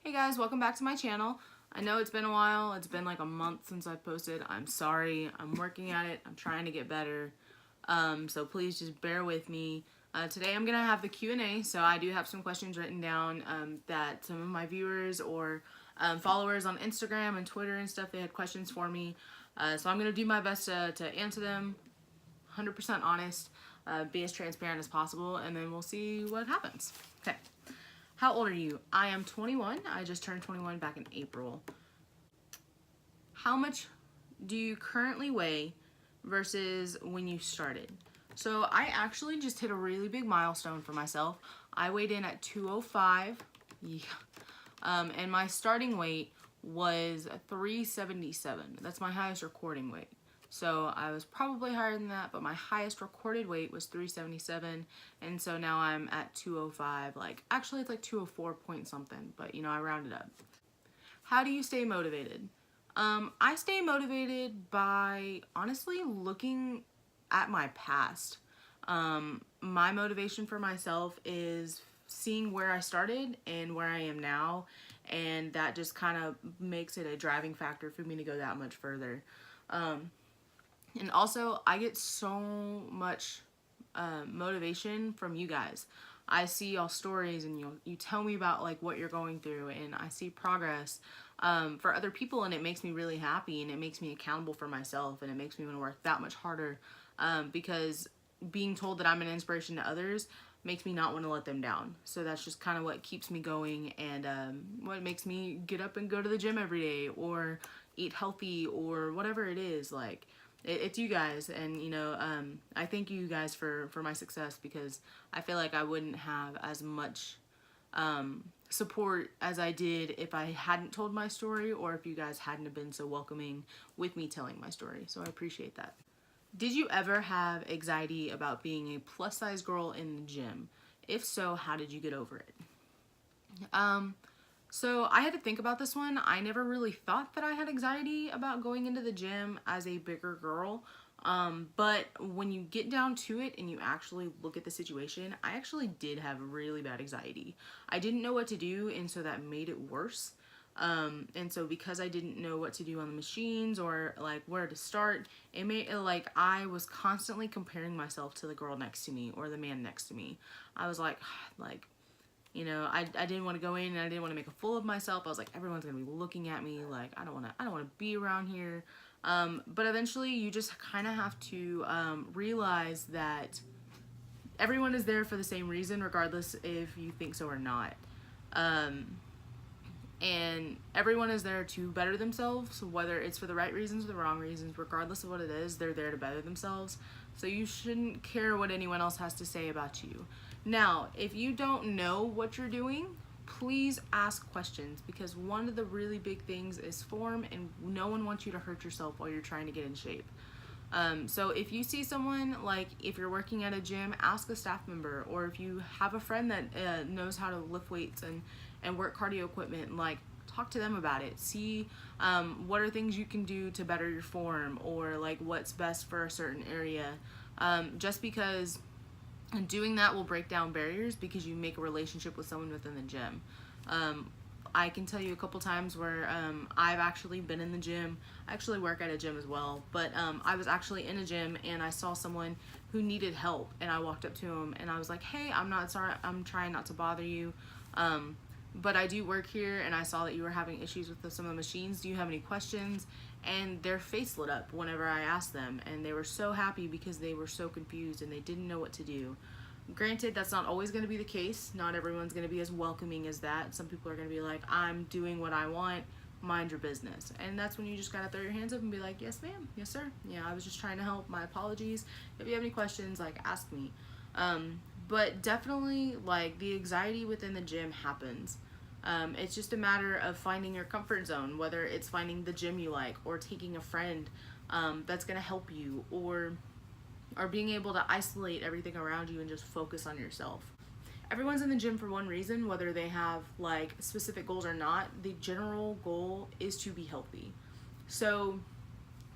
Hey guys, welcome back to my channel. I know it's been a while. It's been like a month since I posted. I'm sorry. I'm working at it. I'm trying to get better. So please just bear with me. Today I'm going to have the Q&A, so I do have some questions written down that some of my viewers or followers on Instagram and Twitter and stuff, they had questions for me. So I'm going to do my best to answer them 100% honest, be as transparent as possible, and then we'll see what happens. Okay. How old are you? I am 21. I just turned 21 back in April. How much do you currently weigh versus when you started? So I actually just hit a really big milestone for myself. I weighed in at 205. Yeah. And my starting weight was 377. That's my highest recording weight. So I was probably higher than that, but my highest recorded weight was 377, and so now I'm at 205. Like, actually it's like 204 point something, but you know, I rounded up. How do you stay motivated? I stay motivated by honestly looking at my past. My motivation for myself is seeing where I started and where I am now, and that just kind of makes it a driving factor for me to go that much further. And also, I get so much motivation from you guys. I see y'all stories and you tell me about like what you're going through, and I see progress for other people, and it makes me really happy, and it makes me accountable for myself, and it makes me want to work that much harder because being told that I'm an inspiration to others makes me not want to let them down. So that's just kind of what keeps me going, and what makes me get up and go to the gym every day or eat healthy or whatever it is. Like, it's you guys, and you know, I thank you guys for my success, because I feel like I wouldn't have as much support as I did if I hadn't told my story, or if you guys hadn't have been so welcoming with me telling my story. So I appreciate that. Did you ever have anxiety about being a plus size girl in the gym? If so, how did you get over it? So I had to think about this one. I never really thought that I had anxiety about going into the gym as a bigger girl. But when you get down to it and you actually look at the situation, I actually did have really bad anxiety. I didn't know what to do, and so that made it worse. And so because I didn't know what to do on the machines or like where to start, it made it like I was constantly comparing myself to the girl next to me or the man next to me. I was like, you know, I didn't want to go in, and I didn't want to make a fool of myself. I was like, everyone's gonna be looking at me. Like, I don't want to be around here. But eventually, you just kind of have to realize that everyone is there for the same reason, regardless if you think so or not. And everyone is there to better themselves, whether it's for the right reasons or the wrong reasons. Regardless of what it is, they're there to better themselves. So you shouldn't care what anyone else has to say about you. Now, if you don't know what you're doing, please ask questions, because one of the really big things is form, and no one wants you to hurt yourself while you're trying to get in shape. So if you see someone, like if you're working at a gym, ask a staff member, or if you have a friend that knows how to lift weights and work cardio equipment, like talk to them about it. See what are things you can do to better your form, or like what's best for a certain area. Just because doing that will break down barriers, because you make a relationship with someone within the gym. I can tell you a couple times where I've actually been in the gym. I actually work at a gym as well, but I was actually in a gym and I saw someone who needed help, and I walked up to him and I was like, hey, I'm not sorry, I'm trying not to bother you, but I do work here, and I saw that you were having issues with some of the machines. Do you have any questions? And their face lit up whenever I asked them, and they were so happy because they were so confused and they didn't know what to do. Granted, that's not always going to be the case. Not everyone's going to be as welcoming as that. Some people are going to be like, I'm doing what I want, mind your business. And that's when you just got to throw your hands up and be like, yes ma'am, yes sir, yeah, I was just trying to help, my apologies. If you have any questions, like, ask me. But definitely, like, the anxiety within the gym happens. It's just a matter of finding your comfort zone, whether it's finding the gym you like, or taking a friend that's going to help you, or being able to isolate everything around you and just focus on yourself. Everyone's in the gym for one reason, whether they have like specific goals or not. The general goal is to be healthy. So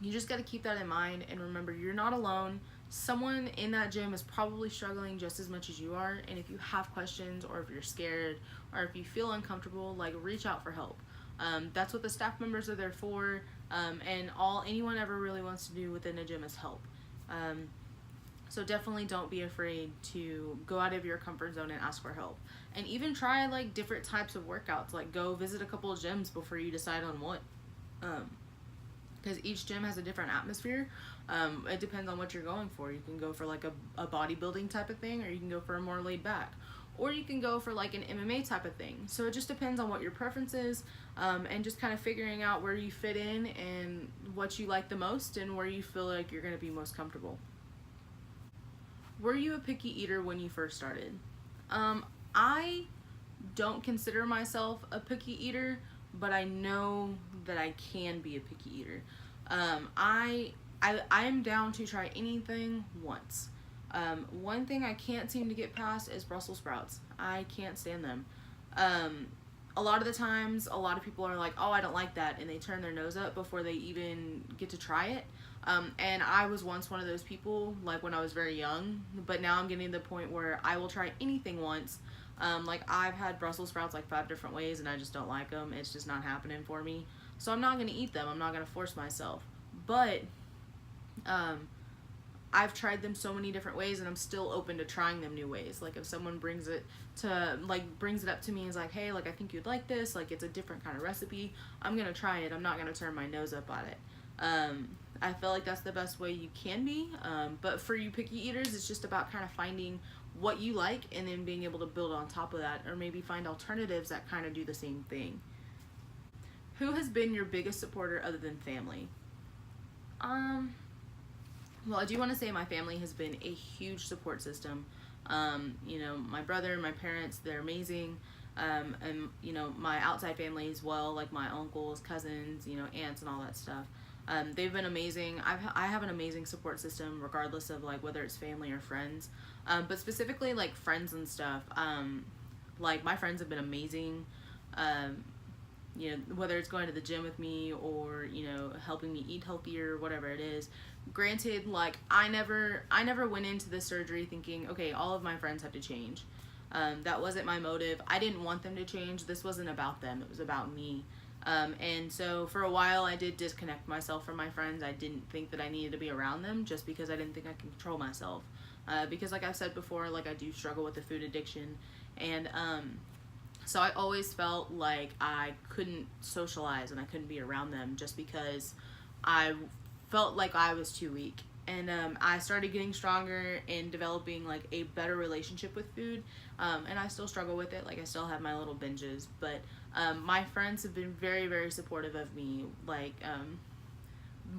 you just got to keep that in mind, and remember, you're not alone. someone in that gym is probably struggling just as much as you are. And if you have questions, or if you're scared, or if you feel uncomfortable, like, reach out for help. That's what the staff members are there for. And all anyone ever really wants to do within a gym is help. So definitely don't be afraid to go out of your comfort zone and ask for help. And even try like different types of workouts. Like, go visit a couple of gyms before you decide on what. Because each gym has a different atmosphere. It depends on what you're going for. You can go for like a bodybuilding type of thing, or you can go for a more laid back, or you can go for like an MMA type of thing. So it just depends on what your preference is, and just kind of figuring out where you fit in and what you like the most and where you feel like you're going to be most comfortable. Were you a picky eater when you first started? I don't consider myself a picky eater, but I know that I can be a picky eater. I am down to try anything once. One thing I can't seem to get past is Brussels sprouts. I can't stand them. A lot of the times, a lot of people are like, oh, I don't like that, and they turn their nose up before they even get to try it. And I was once one of those people, like when I was very young, but now I'm getting to the point where I will try anything once. Like, I've had Brussels sprouts like 5 different ways, and I just don't like them. It's just not happening for me. So I'm not going to eat them. I'm not going to force myself. But I've tried them so many different ways, and I'm still open to trying them new ways. Like, if someone brings it up to me and is like, hey, like, I think you'd like this, like, it's a different kind of recipe, I'm going to try it. I'm not going to turn my nose up at it. I feel like that's the best way you can be. But for you picky eaters, it's just about kind of finding what you like and then being able to build on top of that, or maybe find alternatives that kind of do the same thing. Who has been your biggest supporter other than family? Well, I do want to say my family has been a huge support system. My brother, my parents, they're amazing. And, my outside family as well, like my uncles, cousins, aunts and all that stuff. They've been amazing. I have an amazing support system regardless of like whether it's family or friends. But specifically like friends and stuff, like my friends have been amazing. Whether it's going to the gym with me or, helping me eat healthier, whatever it is. Granted, like, I never went into this surgery thinking, okay, all of my friends have to change. That wasn't my motive. I didn't want them to change. This wasn't about them. It was about me. And so for a while I did disconnect myself from my friends. I didn't think that I needed to be around them just because I didn't think I could control myself. Because like I've said before, like, I do struggle with the food addiction. And, so I always felt like I couldn't socialize and I couldn't be around them just because I felt like I was too weak. And I started getting stronger and developing like a better relationship with food. And I still struggle with it. Like, I still have my little binges. But my friends have been very, very supportive of me. Like,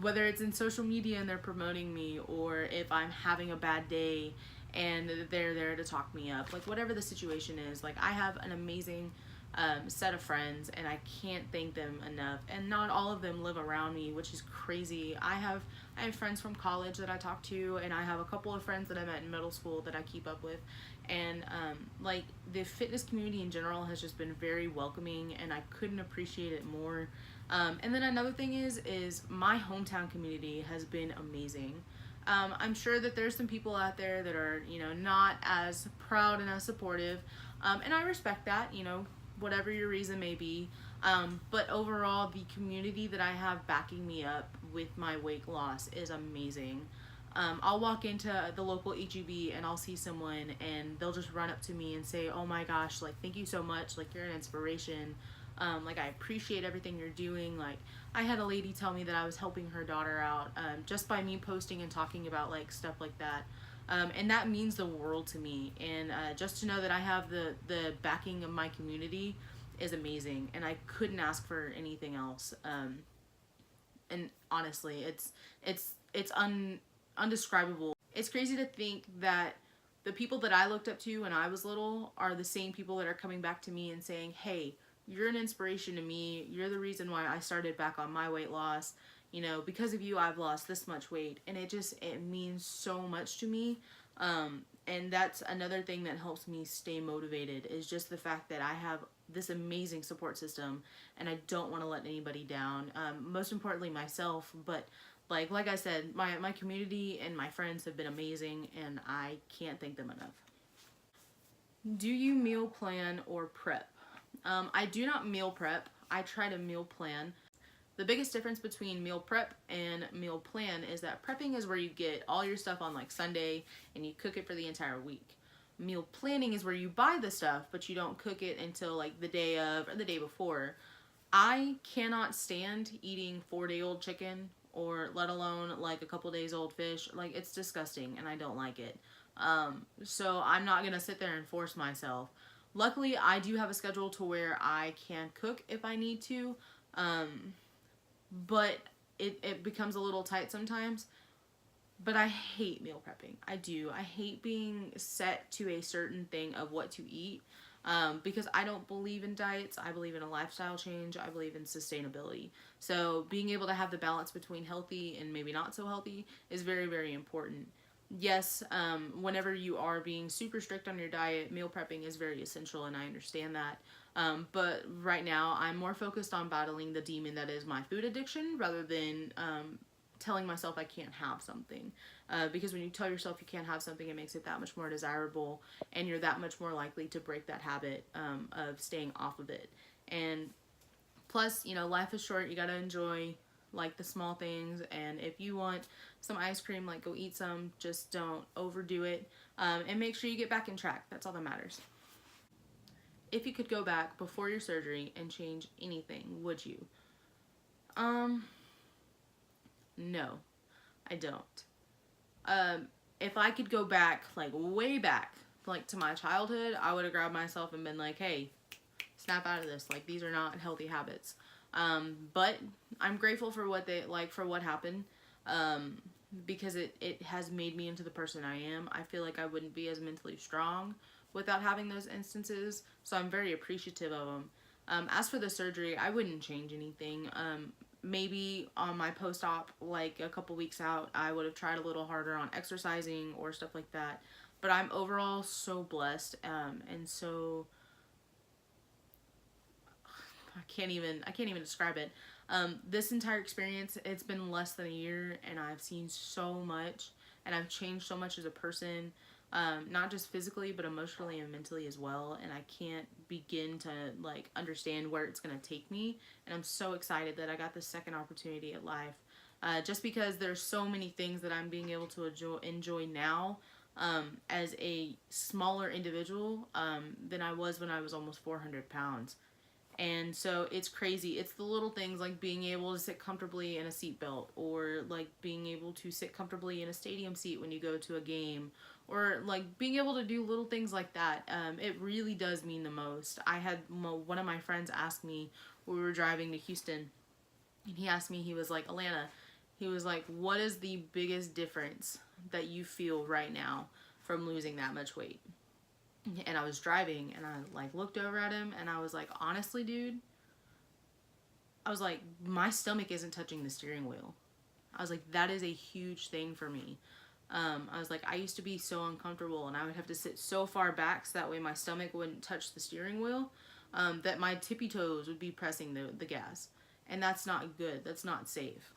whether it's in social media and they're promoting me, or if I'm having a bad day and they're there to talk me up, like, whatever the situation is, like, I have an amazing set of friends, and I can't thank them enough. And not all of them live around me, which is crazy. I have friends from college that I talk to, and I have a couple of friends that I met in middle school that I keep up with. And like, the fitness community in general has just been very welcoming, and I couldn't appreciate it more. And then another thing is my hometown community has been amazing. I'm sure that there's some people out there that are, not as proud and as supportive. And I respect that, whatever your reason may be. But overall, the community that I have backing me up with my weight loss is amazing. I'll walk into the local HEB and I'll see someone and they'll just run up to me and say, oh my gosh, like, thank you so much. Like, you're an inspiration. Like, I appreciate everything you're doing. Like, I had a lady tell me that I was helping her daughter out, just by me posting and talking about like stuff like that. And that means the world to me. And just to know that I have the backing of my community is amazing. And I couldn't ask for anything else. And honestly, it's undescribable. It's crazy to think that the people that I looked up to when I was little are the same people that are coming back to me and saying, hey, you're an inspiration to me. You're the reason why I started back on my weight loss. Because of you, I've lost this much weight. And it means so much to me. And that's another thing that helps me stay motivated, is just the fact that I have this amazing support system and I don't want to let anybody down. Most importantly, myself, but like I said, my community and my friends have been amazing, and I can't thank them enough. Do you meal plan or prep? I do not meal prep. I try to meal plan. The biggest difference between meal prep and meal plan is that prepping is where you get all your stuff on like Sunday and you cook it for the entire week. Meal planning is where you buy the stuff, but you don't cook it until like the day of or the day before. I cannot stand eating 4-day-old chicken, or let alone like a couple days old fish. Like, it's disgusting and I don't like it. So I'm not gonna sit there and force myself. Luckily, I do have a schedule to where I can cook if I need to, but it becomes a little tight sometimes. But I hate meal prepping. I do. I hate being set to a certain thing of what to eat, because I don't believe in diets. I believe in a lifestyle change. I believe in sustainability. So being able to have the balance between healthy and maybe not so healthy is very, very important. Yes, whenever you are being super strict on your diet, meal prepping is very essential, and I understand that. But right now, I'm more focused on battling the demon that is my food addiction rather than telling myself I can't have something, because when you tell yourself you can't have something, it makes it that much more desirable, and you're that much more likely to break that habit of staying off of it. And plus, life is short. You gotta enjoy like the small things, and if you want some ice cream, like, go eat some. Just don't overdo it, and make sure you get back in track. That's all that matters. If you could go back before your surgery and change anything, would you? No, I don't. If I could go back, like way back, like to my childhood, I would have grabbed myself and been like, hey, snap out of this. Like, these are not healthy habits. But I'm grateful for what happened, because it has made me into the person I am. I feel like I wouldn't be as mentally strong without having those instances, so I'm very appreciative of them. As for the surgery, I wouldn't change anything. Maybe on my post-op, like a couple weeks out, I would have tried a little harder on exercising or stuff like that. But I'm overall so blessed, and so I can't even describe it. This entire experience, it's been less than a year, and I've seen so much, and I've changed so much as a person, not just physically, but emotionally and mentally as well. And I can't begin to like understand where it's gonna take me. And I'm so excited that I got this second opportunity at life, just because there's so many things that I'm being able to enjoy now, as a smaller individual, than I was when I was almost 400 pounds. And so it's crazy. It's the little things like being able to sit comfortably in a seatbelt, or like being able to sit comfortably in a stadium seat when you go to a game, or like being able to do little things like that. It really does mean the most. I had one of my friends ask me when we were driving to Houston, and he asked me, he was like, Alana, he was like, what is the biggest difference that you feel right now from losing that much weight? And I was driving, and I like looked over at him, and I was like, honestly, dude, I was like, my stomach isn't touching the steering wheel. I was like, that is a huge thing for me. I was like, I used to be so uncomfortable, and I would have to sit so far back so that way my stomach wouldn't touch the steering wheel, that my tippy toes would be pressing the gas. And that's not good. That's not safe.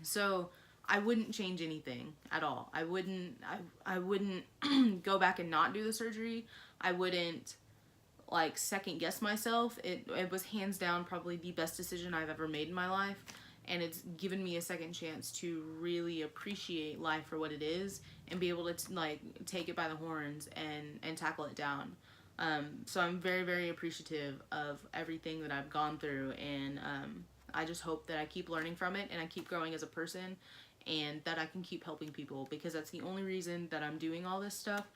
So I wouldn't change anything at all. I wouldn't go back and not do the surgery. I wouldn't like second guess myself. It was hands down probably the best decision I've ever made in my life, and it's given me a second chance to really appreciate life for what it is and be able to like take it by the horns and tackle it down. So I'm very, very appreciative of everything that I've gone through, and I just hope that I keep learning from it and I keep growing as a person, and that I can keep helping people, because that's the only reason that I'm doing all this stuff.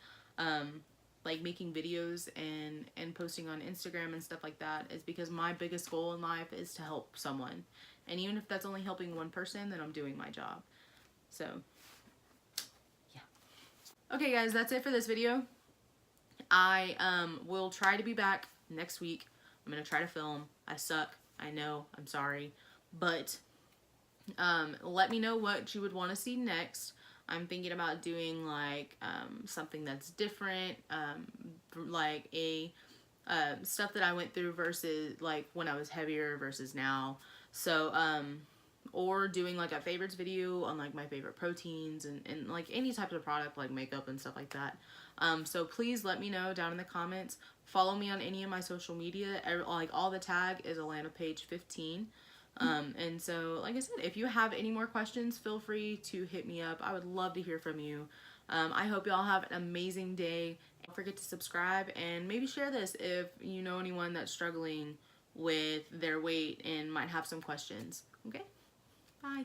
Like making videos and posting on Instagram and stuff like that, is because my biggest goal in life is to help someone. And even if that's only helping one person, then I'm doing my job. So, yeah. Okay, guys, that's it for this video. I will try to be back next week. I'm going to try to film. I suck. I know. I'm sorry. But let me know what you would want to see next. I'm thinking about doing like something that's different, like a stuff that I went through versus like when I was heavier versus now. So or doing like a favorites video on like my favorite proteins and like any type of product like makeup and stuff like that. So please let me know down in the comments. Follow me on any of my social media. Like all the tag is Alana Page 15. And so like I said, if you have any more questions, feel free to hit me up. I would love to hear from you. I hope y'all have an amazing day. Don't forget to subscribe and maybe share this if you know anyone that's struggling with their weight and might have some questions. Okay? Bye.